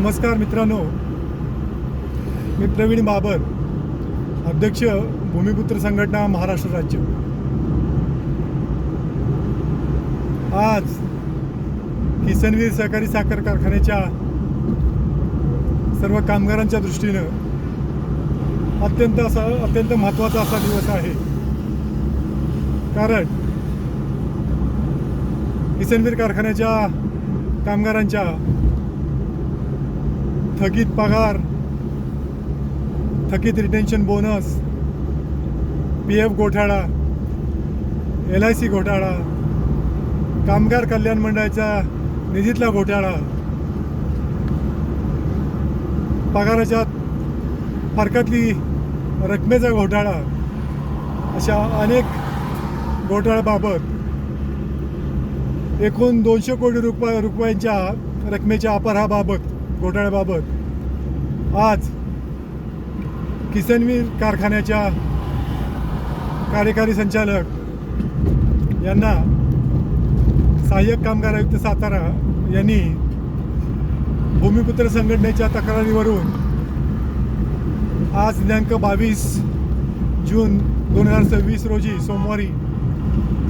नमस्कार मित्रांनो, मी प्रवीण बाबर, अध्यक्ष भूमिपुत्र संघटना महाराष्ट्र राज्य। आज किसनवीर सहकारी साखर कारखान्याच्या सर्व कामगारांच्या दृष्टीनं अत्यंत महत्त्वाचा असा दिवस आहे। कारण किसनवीर कारखान्याच्या कामगारांच्या थकीत पगार, थकीत रिटेन्शन बोनस, PF घोटाळा, LIC घोटाळा, कामगार कल्याण मंडळाच्या निधीतला घोटाळा, पगाराच्या फरकातली रकमेचा घोटाळा, अशा अनेक घोटाळ्याबाबत एकूण 200 कोटी रुपयांच्या रकमेच्या अपहाराबाबत घोटाळ्याबाबत आज किसनवीर कारखान्याच्या कार्यकारी संचालक यांना सहाय्यक कामगार आयुक्त सातारा यांनी भूमिपुत्र संघटनेच्या तक्रारीवरून आज दिनांक 22 जून 2026 रोजी सोमवारी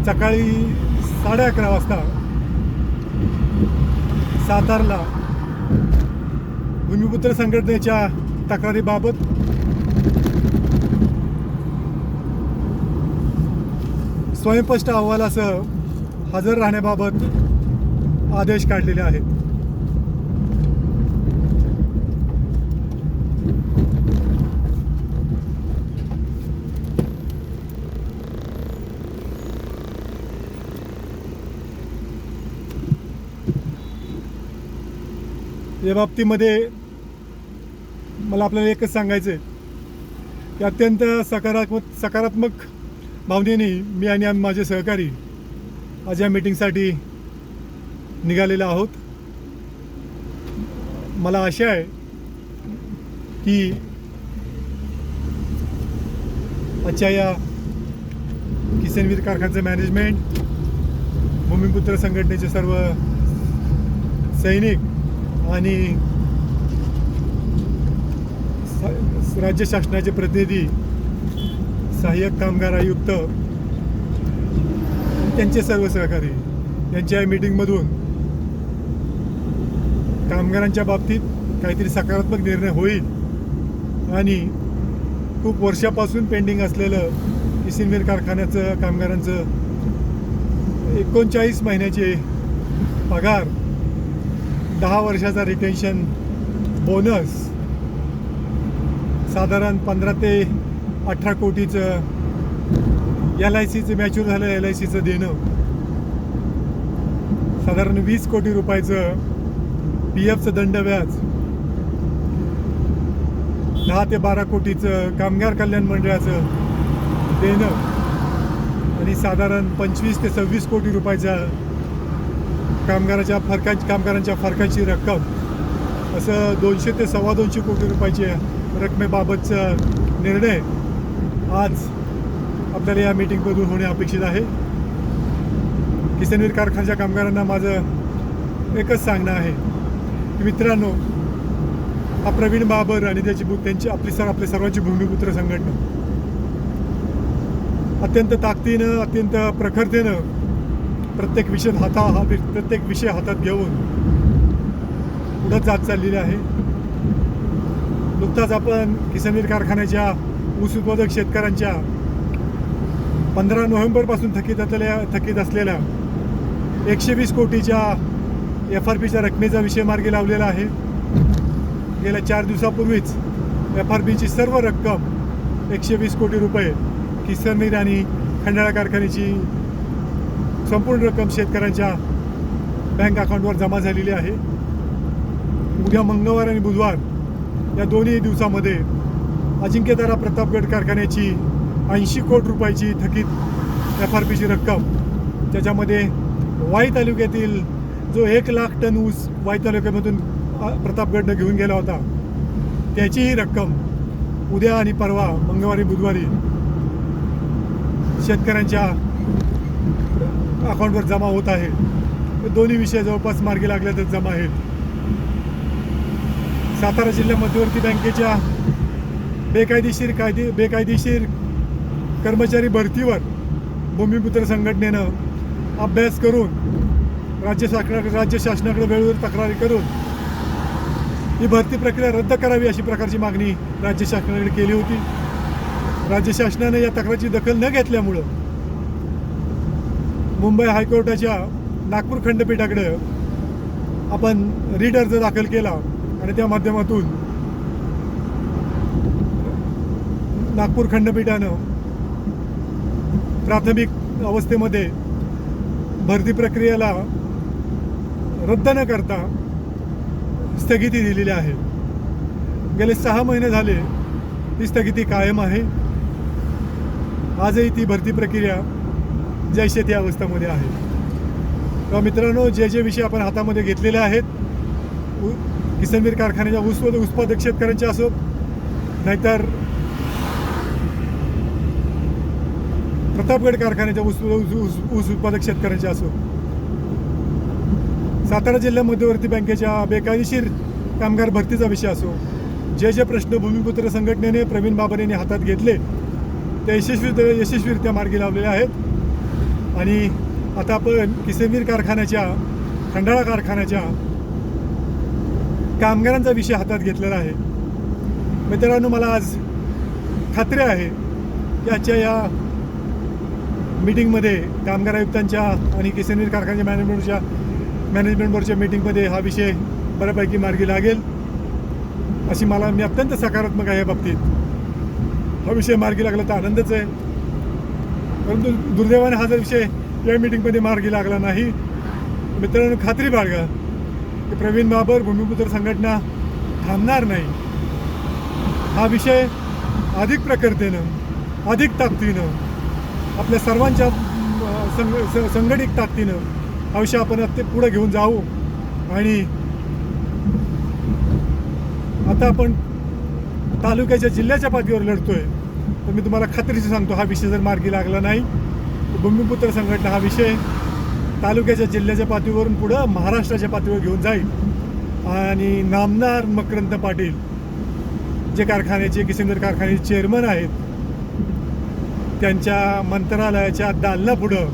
सकाळी 11:30 वाजता सातारला भूमिपुत्र संघटनेच्या तक्रारीबाबत स्वयंस्पष्ट अहवालासह हजर राहण्याबाबत आदेश काढलेले आहेत। या बाबतीमध्ये मला आपल्याला एकच सांगायचं आहे की अत्यंत सकारात्मक भावनेने मी आणि माझे सहकारी आज या मीटिंगसाठी निघालेलो आहोत। मला आशा आहे की आजच्या या किसनवीर कारखान्याचं मॅनेजमेंट, भूमिपुत्र संघटनेचे सर्व सैनिक आणि राज्य शासनाचे प्रतिनिधी, सहाय्यक कामगार आयुक्त, त्यांचे सर्व सहकारी यांच्या मीटिंगमधून कामगारांच्या बाबतीत काहीतरी सकारात्मक निर्णय होईल आणि खूप वर्षापासून पेंडिंग असलेलं किसनवीर कारखान्याचं कामगारांचं 39 महिन्याचे पगार, 10 वर्षाचा रिटेन्शन बोनस, साधारण 15 ते 18 कोटीचं LICचं मॅच्युअर झालं LICचं देणं, साधारण 20 कोटी रुपयाचं PFचं दंड व्याज, 10 ते 12 कोटीचं कामगार कल्याण मंडळाचं देणं आणि साधारण 25 ते 26 कोटी रुपयाच्या कामगारांच्या फरकाची रक्कम, असं 200 ते 225 कोटी रुपयाच्या रकमेबाबतचा निर्णय आज आपल्याला या मीटिंगमधून होणे अपेक्षित आहे। किसनवीर कारखान्याच्या कामगारांना माझं एकच सांगणं आहे की मित्रांनो, हा प्रवीण बाबर आणि आपली सर्वांची भूमिपुत्र संघटना अत्यंत ताकदीनं, अत्यंत प्रखरतेनं प्रत्येक विषय हातात घेऊन पुढे जात चाललेली आहे। नुकताच आपण किसनवीर कारखान्याच्या ऊस उत्पादक शेतकऱ्यांच्या 15 नोव्हेंबरपासून थकीत असलेल्या 120 कोटीच्या FRPच्या रकमेचा विषय मार्गी लावलेला आहे। गेल्या 4 दिवसापूर्वीच FRPची सर्व रक्कम 120 कोटी रुपये किसनवीर आणि खंडाळा कारखान्याची संपूर्ण रक्कम शेतकऱ्यांच्या बँक अकाउंटवर जमा झालेली आहे। उद्या मंगळवार आणि बुधवार या दोन्ही दिवसामध्ये अजिंक्यतारा प्रतापगड कारखान्याची 80 कोटी रुपयाची थकीत FRPची रक्कम, त्याच्यामध्ये वाई तालुक्यातील जो 1 लाख टन ऊस वाई तालुक्यामधून प्रतापगडनं घेऊन गेला होता, त्याचीही रक्कम उद्या आणि परवा मंगळवारी बुधवारी शेतकऱ्यांच्या अकाउंटवर जमा होत आहे। दोन्ही विषय जवळपास मार्गी लागले तर जमा आहेत। सातारा जिल्हा मध्यवर्ती बँकेच्या बेकायदेशीर कर्मचारी भरतीवर भूमिपुत्र संघटनेनं अभ्यास करून राज्य शासनाकडे वेळेवर तक्रारी करून ही भरती प्रक्रिया रद्द करावी अशी प्रकारची मागणी राज्य शासनाकडे केली होती. राज्य शासनाने या तक्रारीची दखल न घेतल्यामुळं मुंबई हायकोर्टाच्या नागपूर खंडपीठाकडे आपण रीट अर्ज दाखल केला आणि त्या माध्यमातून नागपूर खंडपीठानं प्राथमिक अवस्थेमध्ये भरती प्रक्रियेला रद्द न करता स्थगिती दिलेली आहे. गेले 6 महिने झाले ती स्थगिती कायम आहे. आजही ती भरती प्रक्रिया जैसे ती अवस्थेमध्ये आहे. तेव्हा मित्रांनो, जे विषय आपण हातामध्ये घेतलेले आहेत, किसनवीर कारखान्याच्या ऊस उत्पादक शेतकऱ्यांचे असो, नाहीतर प्रतापगड कारखान्याच्या ऊस उत्पादक शेतकऱ्यांचे असो, सातारा जिल्हा मध्यवर्ती बँकेच्या बेकायदेशीर कामगार भरतीचा विषय असो, जे प्रश्न भूमिपुत्र संघटनेने प्रवीण बाबर यांनी हातात घेतले ते यशस्वीरित्या मार्गी लावलेले आहेत. आणि आता आपण किसनवीर कारखान्याच्या खंडाळा कारखान्याच्या कामगारांचा विषय हातात घेतलेला आहे. मित्रांनो, मला आज खात्री आहे की आजच्या या मीटिंगमध्ये कामगार आयुक्तांच्या आणि किसनवीर कारखान्याच्या मॅनेजमेंट बोर्डच्या मीटिंगमध्ये हा विषय बऱ्यापैकी मार्गी लागेल अशी मी अत्यंत सकारात्मक आहे. या बाबतीत हा विषय मार्गी लागला तर आनंदच आहे. परंतु दुर्दैवाने हा जर विषय या मीटिंगमध्ये मार्गी लागला नाही, मित्रांनो खात्री बाळगा की प्रवीण बाबर भूमिपुत्र संघटना थांबणार नाही. हा विषय अधिक प्रखरतेनं, अधिक ताकदीनं, आपल्या सर्वांच्या संघटित ताकदीनं हा विषय आपण पुढे घेऊन जाऊ. आणि आता आपण तालुक्याच्या जिल्ह्याच्या पातळीवर लढतोय, तर मी तुम्हाला खात्रीशी सांगतो, हा विषय जर मार्गी लागला नाही तर भूमिपुत्र संघटना हा विषय तालुक्याच्या जिल्ह्याच्या पातळीवरून पुढं महाराष्ट्राच्या पातळीवर घेऊन जाईल. आणि नामदार मकरंद पाटील जे किसनवीर कारखान्याचे चेअरमन आहेत, त्यांच्या मंत्रालयाच्या दालनापुढं,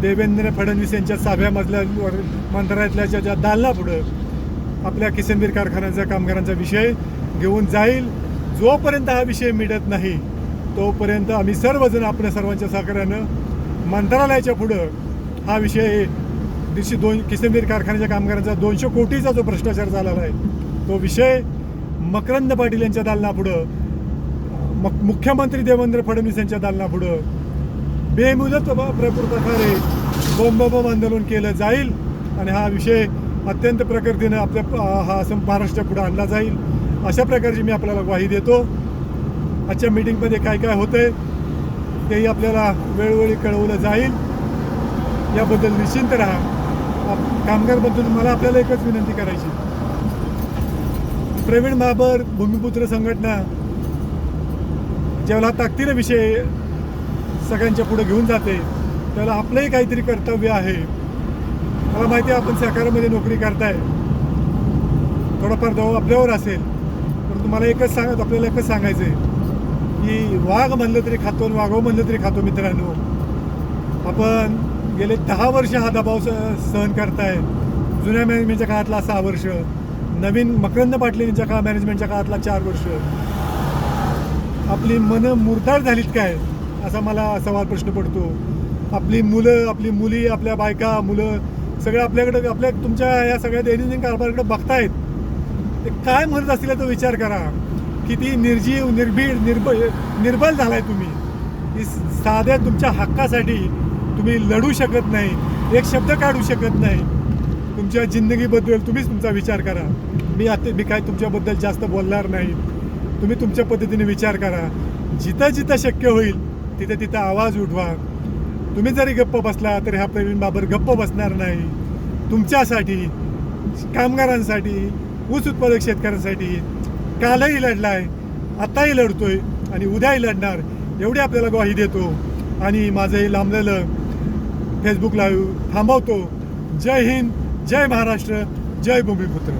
देवेंद्र फडणवीस यांच्या 6व्या मजल्यावर मंत्रालयातल्या ज्या दालनापुढं आपल्या किसनवीर कारखान्याच्या कामगारांचा विषय घेऊन जाईल. जोपर्यंत हा विषय मिटत नाही तोपर्यंत आम्ही सर्वजण आपल्या सर्वांच्या सहकार्यानं मंत्रालयाच्या पुढं हा विषय किसनवीर कारखान्याच्या कामगारांचा 200 कोटीचा जो भ्रष्टाचार झालेला आहे तो विषय मकरंद पाटील यांच्या दालनापुढं, मुख्यमंत्री देवेंद्र फडणवीस यांच्या दालनापुढं बेमुदत प्रकारे बॉम्ब आंदोलन केलं जाईल. आणि हा विषय अत्यंत प्रकृतीनं आपल्या महाराष्ट्रापुढे आणला जाईल अशा प्रकारची मी आपल्याला ग्वाही देतो. आजच्या मीटिंगमध्ये काय काय होतंय तेही आपल्याला वेळोवेळी कळवलं जाईल. याबद्दल निश्चिंत राहा. कामगारबद्दल मला आपल्याला एकच विनंती करायची, प्रवीण बाबर भूमिपुत्र संघटना ज्यावेळेला ताकदीने विषय सगळ्यांच्या पुढे घेऊन जाते त्यावेळेला आपलंही काहीतरी कर्तव्य आहे. मला माहिती आहे आपण सहकार्यामध्ये नोकरी करताय, थोडाफार दबाव आपल्यावर असेल, परंतु मला आपल्याला एकच सांगायचं आहे की वाघ म्हणलं तरी खातो आणि वाघो म्हणलं तरी खातो. मित्रांनो, आपण गेले 10 वर्ष हा दबाव सहन करताय. जुन्या मॅनेजमेंटच्या काळातला 6 वर्ष, नवीन मकरंद पाटील यांच्या मॅनेजमेंटच्या काळातला 4 वर्ष. आपली मनं मुरताड झालीत काय असा मला प्रश्न पडतो. आपली मुलं, आपली मुली, आपल्या बायका, मुलं सगळं आपल्याकडे तुमच्या या सगळ्या दैनंदिन कारभाराकडे बघतायत. ते काय म्हणत असतील तो विचार करा. किती निर्जीव, निर्बल झालाय तुम्ही. की साध्या तुमच्या हक्कासाठी तुम्ही लढू शकत नाही, एक शब्द काढू शकत नाही. तुमच्या जिंदगीबद्दल तुम्हीच तुमचा विचार करा. मी काय तुमच्याबद्दल जास्त बोलणार नाही. तुम्ही तुमच्या पद्धतीने विचार करा. जिथं जिथं शक्य होईल तिथं तिथं आवाज उठवा. तुम्ही जरी गप्प बसला तरी हा प्रवीण बाबर गप्प बसणार नाही. तुमच्यासाठी, कामगारांसाठी, ऊस उत्पादक शेतकऱ्यांसाठी कालही लढलाय, आताही लढतोय आणि उद्याही लढणार एवढी आपल्याला ग्वाही देतो. आणि माझं हे लांबलेलं फेसबुक लाईव्ह थांबवतो. जय हिंद, जय महाराष्ट्र, जय भूमिपुत्र.